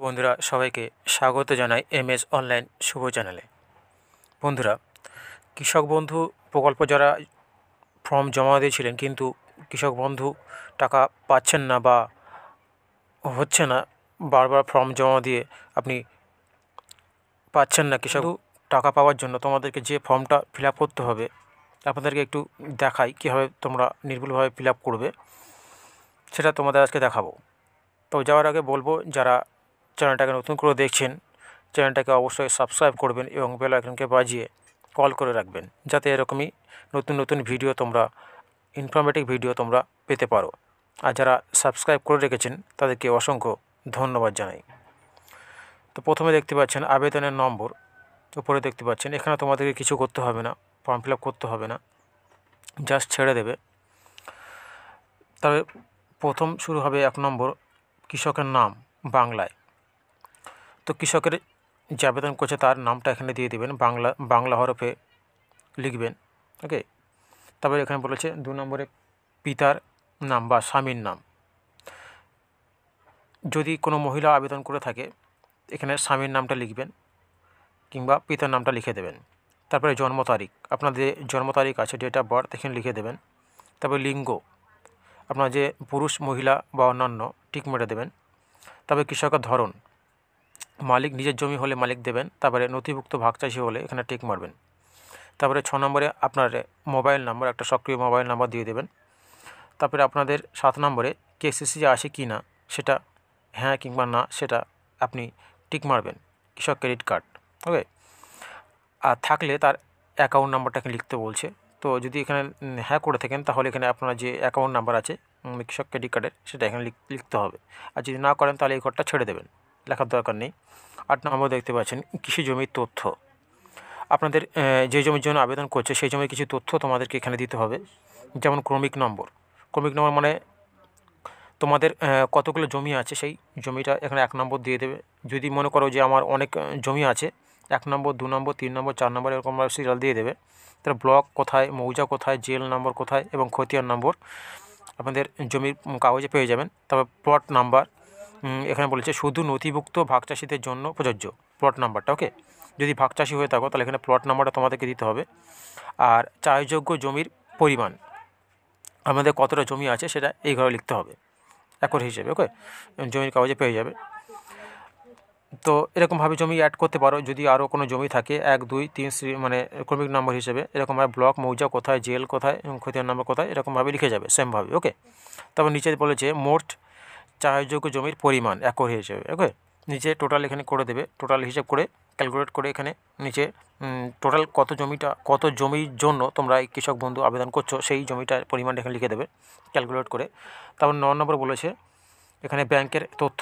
বন্ধুরা সবাইকে স্বাগত জানাই এমএস অনলাইন শুভ চ্যানেলে। বন্ধুরা, কৃষক বন্ধু প্রকল্প যারা ফর্ম জমা দিয়েছিলেন কিন্তু কৃষক বন্ধু টাকা পাচ্ছেন না বা হচ্ছে না, বারবার ফর্ম জমা দিয়ে আপনি পাচ্ছেন না কৃষক টাকা পাওয়ার জন্য তোমাদেরকে যে ফর্মটা ফিল আপ করতে হবে, আপনাদেরকে একটু দেখাই কীভাবে তোমরা নির্ভুলভাবে ফিল আপ করবে, সেটা তোমাদের আজকে দেখাবো। তো যাওয়ার আগে বলবো, যারা চ্যানেলটাকে নতুন করে দেখছেন চ্যানেলটাকে অবশ্যই সাবস্ক্রাইব করবেন এবং বেল আইকনকে বাজিয়ে কল করে রাখবেন, যাতে এরকমই নতুন নতুন ভিডিও তোমরা ইনফরমেটিভ ভিডিও তোমরা পেতে পারো। আর যারা সাবস্ক্রাইব করে রেখেছেন তাদেরকে অসংখ্য ধন্যবাদ জানাই। তো প্রথমে দেখতে পাচ্ছেন আবেদনের নম্বর, উপরে দেখতে পাচ্ছেন। এখানে তোমাদেরকে কিছু করতে হবে না, ফর্ম ফিল আপ করতে হবে না, জাস্ট ছেড়ে দেবে। তবে প্রথম শুরু হবে 1 নম্বর, কৃষকের নাম বাংলায়। তো কৃষকের যে আবেদন করছে তার নামটা এখানে দিয়ে দেবেন, বাংলা হরফে লিখবেন। ওকে। তারপরে এখানে বলেছে 2 নম্বরে পিতার নাম বা স্বামীর নাম। যদি কোনো মহিলা আবেদন করে থাকে এখানে স্বামীর নামটা লিখবেন কিংবা পিতার নামটা লিখে দেবেন। তারপরে জন্ম তারিখ, আপনাদের জন্ম তারিখ আছে, ডেট অফ বার্থ এখানে লিখে দেবেন। তারপরে লিঙ্গ, আপনার যে পুরুষ মহিলা বা অন্যান্য টিক মেরে দেবেন। তবে কৃষকের ধরন, মালিক নিজের জমি হলে মালিক দেবেন। তারপরে নথিভুক্ত ভাগ চাষি হলে এখানে টিক মারবেন। তারপরে 6 নম্বরে আপনার মোবাইল নাম্বার, একটা সক্রিয় মোবাইল নাম্বার দিয়ে দেবেন। তারপরে আপনাদের 7 নম্বরে কেসিসি আছে কি না সেটা হ্যাঁ কিংবা না সেটা আপনি টিক মারবেন, কৃষক ক্রেডিট কার্ড। ওকে। আর থাকলে তার অ্যাকাউন্ট নাম্বারটাকে লিখতে বলছে। তো যদি এখানে হ্যাঁ করে থাকেন তাহলে এখানে আপনার যে অ্যাকাউন্ট নাম্বার আছে কৃষক ক্রেডিট কার্ডের সেটা এখানে লিখতে হবে। আর যদি না করেন তাহলে এই ঘরটা ছেড়ে দেবেন, লেখার দরকার নেই। 8 নম্বর দেখতে পাচ্ছেন কৃষি জমির তথ্য। আপনাদের যে জমির জন্য আবেদন করছে সেই জমির কিছু তথ্য তোমাদেরকে এখানে দিতে হবে, যেমন ক্রমিক নম্বর। ক্রমিক নম্বর মানে তোমাদের কতগুলো জমি আছে সেই জমিটা এখানে 1 নম্বর দিয়ে দেবে। যদি মনে করো যে আমার অনেক জমি আছে, 1 নম্বর 2 নম্বর 3 নম্বর 4 নম্বর এরকম সিরিয়াল দিয়ে দেবে। তার ব্লক কোথায়, মৌজা কোথায়, জেল নম্বর কোথায় এবং খতিয়ান নম্বর আপনাদের জমির কাগজে পেয়ে যাবেন। তারপর প্লট নাম্বার, এখানে বলেছে শুধু নথিভুক্ত ভাগ চাষিদের জন্য প্রযোজ্য প্লট নাম্বারটা। ওকে। যদি ভাগ চাষি হয়ে থাকো তাহলে এখানে প্লট নাম্বারটা তোমাদেরকে দিতে হবে। আর চাষযোগ্য জমির পরিমাণ, আমাদের কতটা জমি আছে সেটা এই ঘরে লিখতে হবে একর হিসেবে। ওকে। জমির কাগজে পেয়ে যাবে। তো এরকমভাবে জমি অ্যাড করতে পারো। যদি আরও কোনো জমি থাকে 1 2 3 মানে ক্রমিক নম্বর হিসেবে এরকমভাবে ব্লক, মৌজা কোথায়, জেল কোথায়, খতিয়ান নম্বর কোথায় এরকমভাবে লিখে যাবে সেমভাবে। ওকে। তারপর নিচে বলেছে মোট চাষযোগ্য জমির পরিমাণ একর হিসেবে। ওকে। নিচে টোটাল এখানে করে দেবে, টোটাল হিসেব করে ক্যালকুলেট করে এখানে নিচে টোটাল কত জমির জন্য তোমরা এই কৃষক বন্ধু আবেদন করছো সেই জমিটার পরিমাণ এখানে লিখে দেবে ক্যালকুলেট করে। তারপর 9 নম্বর বলেছে এখানে ব্যাংকের তথ্য।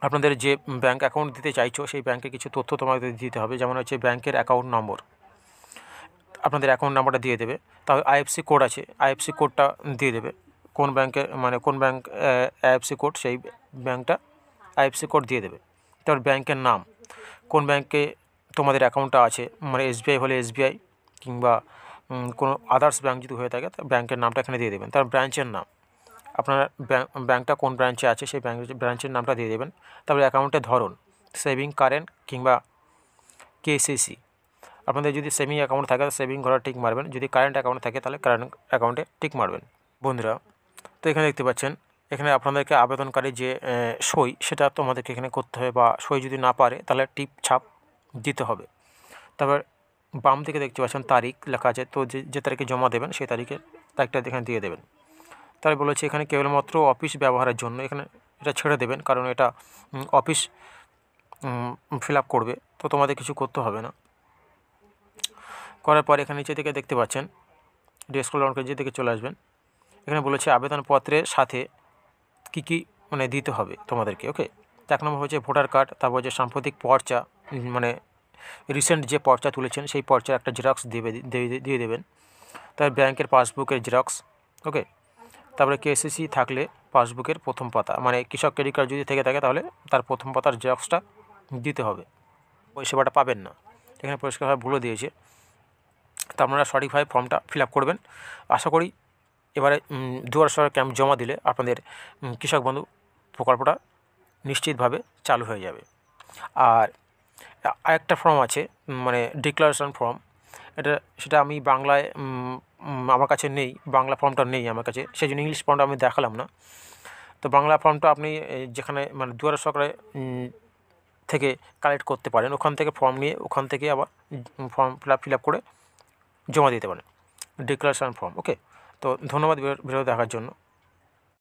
আপনাদের যে ব্যাংক অ্যাকাউন্ট দিতে চাইছো সেই ব্যাংকের কিছু তথ্য তোমাদের দিতে হবে, যেমন হচ্ছে ব্যাংকের অ্যাকাউন্ট নম্বর, আপনাদের অ্যাকাউন্ট নাম্বারটা দিয়ে দেবে। তাহলে আইএফসি কোড আছে, আইএফসি কোডটা দিয়ে দেবে। কোন ব্যাংকে মানে কোন ব্যাংক আইএফসি কোড সেই ব্যাংকটা আইএফসি কোড দিয়ে দেবে। তারপর ব্যাংকের নাম, কোন ব্যাংকে তোমাদের অ্যাকাউন্টটা আছে, মানে এসবিআই হলে এসবিআই কিংবা কোনো আদার্স ব্যাংক যদি হয়ে থাকে ব্যাংকের নামটা এখানে দিয়ে দেবেন। তারপর ব্রাঞ্চের নাম, আপনার ব্যাংকটা কোন ব্রাঞ্চে আছে সেই ব্রাঞ্চের নামটা দিয়ে দেবেন। তারপরে অ্যাকাউন্টের ধরন, সেভিং, কারেন্ট কিংবা কেসিসি। আপনাদের যদি সেভিং অ্যাকাউন্ট থাকে সেভিং ঘরে টিক মারবেন, যদি কারেন্ট অ্যাকাউন্ট থাকে তাহলে কারেন্ট অ্যাকাউন্টে টিক মারবেন। বন্ধুরা, তো এখানে দেখতে পাচ্ছেন এখানে আপনাদেরকে আবেদনকারী যে সই সেটা তোমাদেরকে এখানে করতে হবে, বা সই যদি না পারে তাহলে টিপ ছাপ দিতে হবে। তারপর বাম দিকে দেখতে পাচ্ছেন তারিখ লেখা আছে, তো যে তারিখে জমা দেবেন সেই তারিখটা এখানে দিয়ে দেবেন। তাই বলেছে এখানে কেবলমাত্র অফিস ব্যবহারের জন্য এখানে এটা ছেড়ে দেবেন, কারণ এটা অফিস ফিল আপ করবে, তো তোমাদের কিছু করতে হবে না। করার পর এখানে নিচে দিকে দেখতে পাচ্ছেন স্ক্রল ডাউন করে যে দিকে চলে আসবেন, এখানে বলেছে আবেদনপত্রের সাথে কী মানে দিতে হবে তোমাদেরকে। ওকে। 1 নম্বর হচ্ছে ভোটার কার্ড, তারপর যে সাম্প্রতিক পর্চা মানে রিসেন্ট যে পর্চা তুলেছেন সেই পর্চার একটা জেরক্স দিয়ে দেবেন। তার ব্যাংকের পাসবুকের জেরক্স। ওকে। তারপরে কেসিসি থাকলে পাসবুকের প্রথম পাতা, মানে কৃষক ক্রেডিট কার্ড যদি থেকে থাকে তাহলে তার প্রথম পাতার জেরক্সটা দিতে হবে, ওই সেবাটা পাবেন না। এখানে পরিষ্কারভাবে বলে দিয়েছে। তা আপনারা সঠিকভাবে ফর্মটা ফিল আপ করবেন। আশা করি এবারে দুয়ারে সরকার ক্যাম্প জমা দিলে আপনাদের কৃষক বন্ধু প্রকল্পটা নিশ্চিতভাবে চালু হয়ে যাবে। আর আরেকটা ফর্ম আছে, মানে ডিক্লারেশন ফর্ম, সেটা আমি বাংলায় আমার কাছে নেই, বাংলা ফর্মটা নেই আমার কাছে, সেই জন্য ইংলিশ ফর্মটা আমি দেখালাম না। তো বাংলা ফর্মটা আপনি যেখানে মানে দুয়ারে সরকারে থেকে কালেক্ট করতে পারেন, ওখান থেকে ফর্ম নিয়ে ওখান থেকে আবার ফর্ম ফিল আপ করে জমা দিতে পারেন, ডিক্লারেশন ফর্ম। ওকে, তো ধন্যবাদ ভিডিও দেখার জন্য।